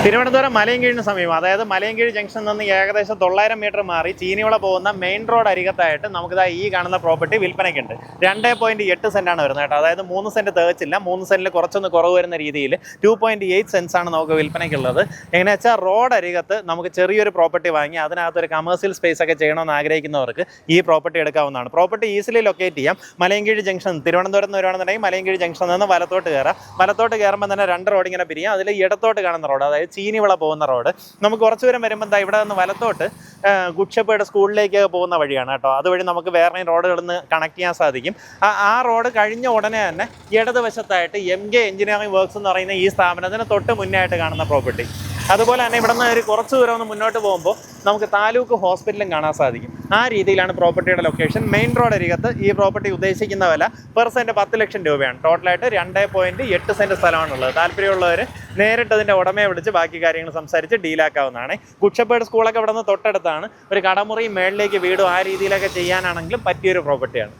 തിരുവനന്തപുരം മലയൻകീഴിന് സമീപം, അതായത് മലയൻകീഴ് ജംഗ്ഷനിൽ നിന്ന് ഏകദേശം 900 മീറ്റർ മാറി ചീനിവിള പോകുന്ന മെയിൻ റോഡ് അരികത്തായിട്ട് നമുക്കിതാ ഈ കാണുന്ന പ്രോപ്പർട്ടി വിൽപ്പനയ്ക്കുണ്ട്. 2.8 സെന്റാണ് വരുന്നത് കേട്ടോ. അതായത് 3 സെന്റ് തേച്ചില്ല, 3 സെന്റിൽ കുറച്ചൊന്ന് കുറവ് വരുന്ന രീതിയിൽ 2.8 സെന്റ്സ് ആണ് നമുക്ക് വിൽപ്പനയ്ക്കുള്ളത്. എങ്ങനെയാ വെച്ചാൽ റോഡ് അരികത്ത് നമുക്ക് ചെറിയൊരു പ്രോപ്പർട്ടി വാങ്ങി അതിനകത്തൊരു കമേഴ്സ്യൽ സ്പേസ് ഒക്കെ ചെയ്യണമെന്ന് ആഗ്രഹിക്കുന്നവർക്ക് ഈ പ്രോപ്പർട്ടി എടുക്കാവുന്നതാണ്. പ്രോപ്പർട്ടി ഈസിലി ലൊക്കേറ്റ് ചെയ്യാം. മലയൻകീഴ് ജംഗ്ഷൻ തിരുവനന്തപുരത്ത് നിന്ന് വരുവാണെന്നുണ്ടെങ്കിൽ മലയൻകീഴ് ജംഗ്ഷനിൽ നിന്ന് വലത്തോട്ട് കയറാം. വലത്തോട്ട് കയറുമ്പോൾ തന്നെ 2 റോഡ് ഇങ്ങനെ പിരിയാം. അതിൽ ഇടത്തോട്ട് കാണുന്ന റോഡ്, അതായത് ചീനിവിള പോകുന്ന റോഡ്, നമുക്ക് കുറച്ച് ദൂരം വരുമ്പോൾ എന്താ ഇവിടെ നിന്ന് വലത്തോട്ട് ഗുഡ് ഷെപ്പേർഡ് സ്കൂളിലേക്ക് പോകുന്ന വഴിയാണ് കേട്ടോ. അതുവഴി നമുക്ക് വേറെ റോഡുകളിൽ നിന്ന് കണക്ട് ചെയ്യാൻ സാധിക്കും. ആ റോഡ് കഴിഞ്ഞ ഉടനെ തന്നെ ഇടതുവശത്തായിട്ട് MK എഞ്ചിനീയറിംഗ് വർക്ക്സ് എന്ന് പറയുന്ന ഈ സ്ഥാപനത്തിന് തൊട്ട് മുന്നേ ആയിട്ട് കാണുന്ന പ്രോപ്പർട്ടി. അതുപോലെ തന്നെ ഇവിടെ നിന്ന് ഒരു കുറച്ച് ദൂരം ഒന്ന് മുന്നോട്ട് പോകുമ്പോൾ നമുക്ക് താലൂക്ക് ഹോസ്പിറ്റലും കാണാൻ സാധിക്കും. ആ രീതിയിലാണ് പ്രോപ്പർട്ടിയുടെ ലൊക്കേഷൻ. മെയിൻ റോഡ് അരികത്ത് ഈ പ്രോപ്പർട്ടി ഉദ്ദേശിക്കുന്ന വില പെർ സെന്റ് 10 ലക്ഷം രൂപയാണ്. ടോട്ടലായിട്ട് 2.8 സെന്റ് സ്ഥലമാണുള്ളത്. താല്പര്യമുള്ളവർ നേരിട്ട് അതിൻ്റെ ഉടമയെ വിളിച്ച് ബാക്കി കാര്യങ്ങൾ സംസാരിച്ച് ഡീലാക്കാവുന്നതാണ്. ഗുഡ് ഷെപ്പേർഡ് സ്കൂളൊക്കെ ഇവിടെ നിന്ന് തൊട്ടടുത്താണ്. ഒരു കടമുറി മേളിലേക്ക് വീടും ആ രീതിയിലൊക്കെ ചെയ്യാനാണെങ്കിലും പറ്റിയൊരു പ്രോപ്പർട്ടിയാണ്.